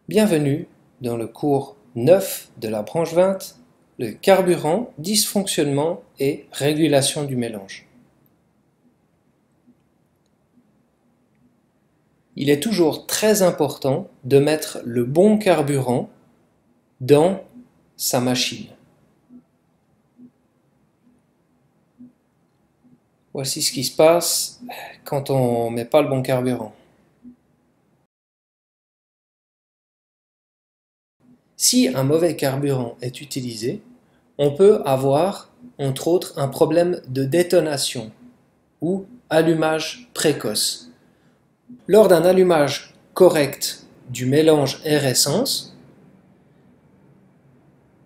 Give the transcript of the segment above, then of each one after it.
Bienvenue dans le cours 9 de la branche 20, le carburant, dysfonctionnement et régulation du mélange. Il est toujours très important de mettre le bon carburant dans sa machine. Voici ce qui se passe quand on ne met pas le bon carburant. Si un mauvais carburant est utilisé, on peut avoir, entre autres, un problème de détonation ou allumage précoce. Lors d'un allumage correct du mélange air-essence,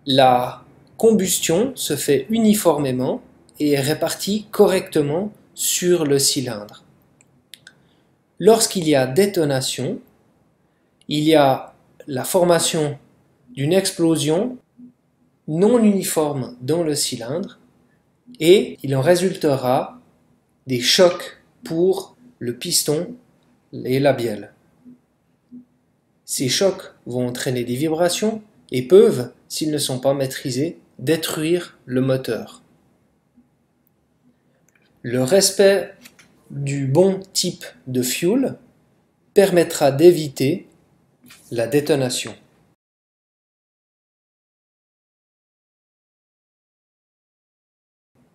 la combustion se fait uniformément et est répartie correctement sur le cylindre. Lorsqu'il y a détonation, il y a la formation d'une explosion non uniforme dans le cylindre et il en résultera des chocs pour le piston et la bielle. Ces chocs vont entraîner des vibrations et peuvent, s'ils ne sont pas maîtrisés, détruire le moteur. Le respect du bon type de fuel permettra d'éviter la détonation.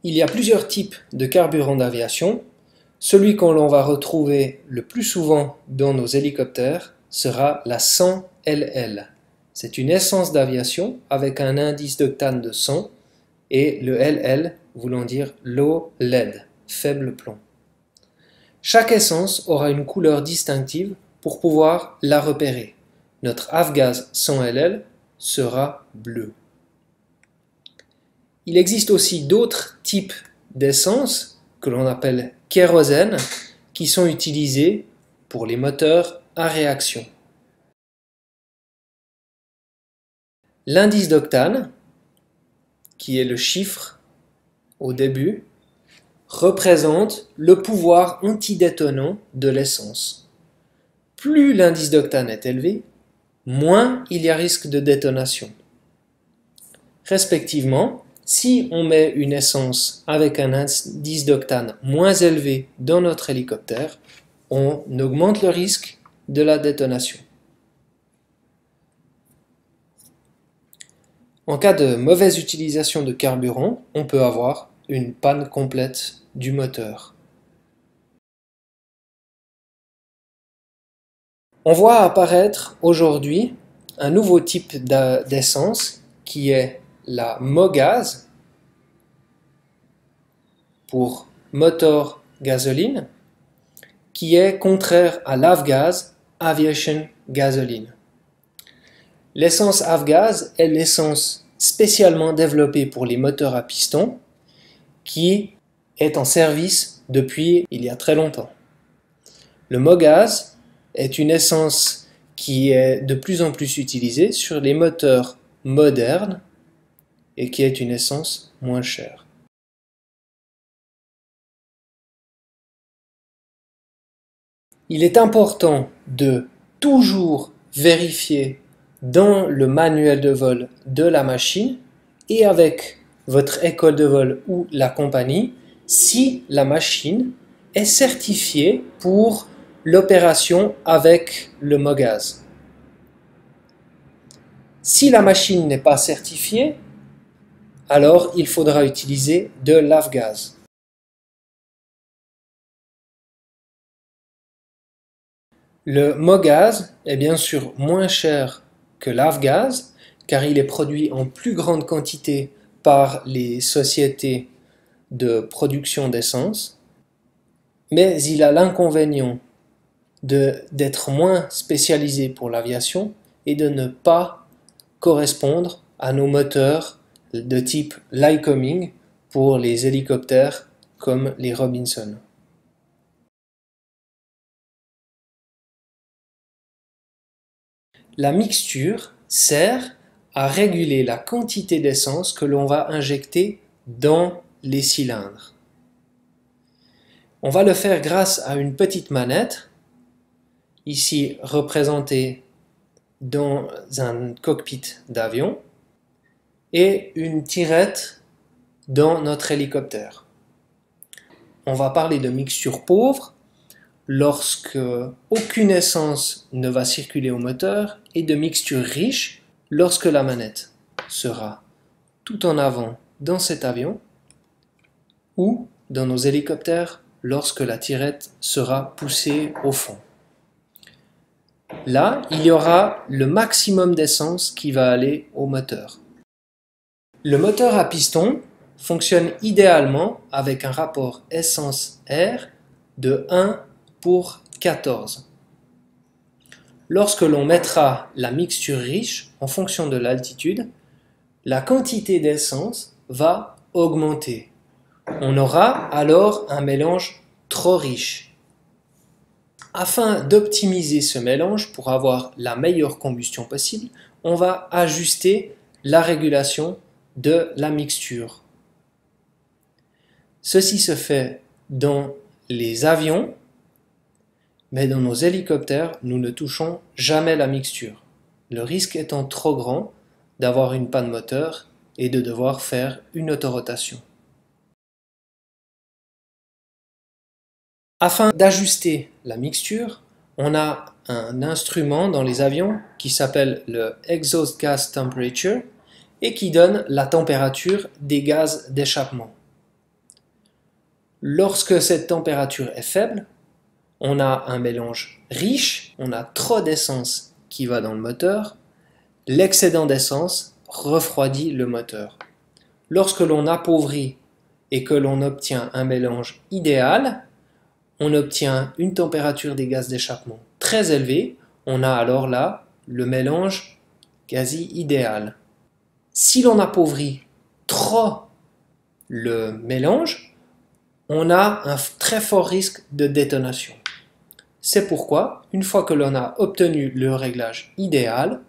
Il y a plusieurs types de carburant d'aviation. Celui qu'on va retrouver le plus souvent dans nos hélicoptères sera la 100 LL. C'est une essence d'aviation avec un indice d'octane de 100 et le LL voulant dire low lead, faible plomb. Chaque essence aura une couleur distinctive pour pouvoir la repérer. Notre Avgas 100 LL sera bleu. Il existe aussi d'autres types d'essence que l'on appelle kérosène qui sont utilisés pour les moteurs à réaction. L'indice d'octane, qui est le chiffre au début, représente le pouvoir antidétonant de l'essence. Plus l'indice d'octane est élevé, moins il y a risque de détonation. Respectivement, si on met une essence avec un indice d'octane moins élevé dans notre hélicoptère, on augmente le risque de la détonation. En cas de mauvaise utilisation de carburant, on peut avoir une panne complète du moteur. On voit apparaître aujourd'hui un nouveau type d'essence qui est la MOGAS pour moteur gasoline, qui est contraire à l'Avgas, Aviation Gasoline. L'essence Avgas est l'essence spécialement développée pour les moteurs à piston qui est en service depuis il y a très longtemps. Le MOGAS est une essence qui est de plus en plus utilisée sur les moteurs modernes et qui est une essence moins chère. Il est important de toujours vérifier dans le manuel de vol de la machine et avec votre école de vol ou la compagnie si la machine est certifiée pour l'opération avec le MOGAS. Si la machine n'est pas certifiée, alors il faudra utiliser de l'Avgas. Le MOGAS est bien sûr moins cher que l'Avgas car il est produit en plus grande quantité par les sociétés de production d'essence, mais il a l'inconvénient d'être moins spécialisé pour l'aviation et de ne pas correspondre à nos moteurs de type Lycoming pour les hélicoptères comme les Robinson. La mixture sert à réguler la quantité d'essence que l'on va injecter dans les cylindres. On va le faire grâce à une petite manette, ici représentée dans un cockpit d'avion et une tirette dans notre hélicoptère. On va parler de mixture pauvre lorsque aucune essence ne va circuler au moteur et de mixture riche lorsque la manette sera tout en avant dans cet avion ou dans nos hélicoptères lorsque la tirette sera poussée au fond. Là, il y aura le maximum d'essence qui va aller au moteur. Le moteur à piston fonctionne idéalement avec un rapport essence-air de 1:14. Lorsque l'on mettra la mixture riche en fonction de l'altitude, la quantité d'essence va augmenter. On aura alors un mélange trop riche. Afin d'optimiser ce mélange pour avoir la meilleure combustion possible, on va ajuster la régulation de la mixture. Ceci se fait dans les avions, mais dans nos hélicoptères, nous ne touchons jamais la mixture, le risque étant trop grand d'avoir une panne moteur et de devoir faire une autorotation. Afin d'ajuster la mixture, on a un instrument dans les avions qui s'appelle le Exhaust Gas Temperature et qui donne la température des gaz d'échappement. Lorsque cette température est faible, on a un mélange riche, on a trop d'essence qui va dans le moteur, l'excédent d'essence refroidit le moteur. Lorsque l'on appauvrit et que l'on obtient un mélange idéal, on obtient une température des gaz d'échappement très élevée, on a alors là le mélange quasi idéal. Si l'on appauvrit trop le mélange, on a un très fort risque de détonation. C'est pourquoi, une fois que l'on a obtenu le réglage idéal,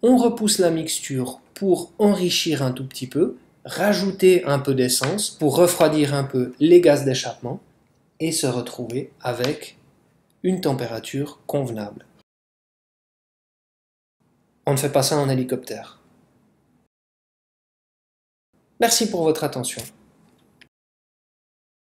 on repousse la mixture pour enrichir un tout petit peu, rajouter un peu d'essence pour refroidir un peu les gaz d'échappement et se retrouver avec une température convenable. On ne fait pas ça en hélicoptère. Merci pour votre attention.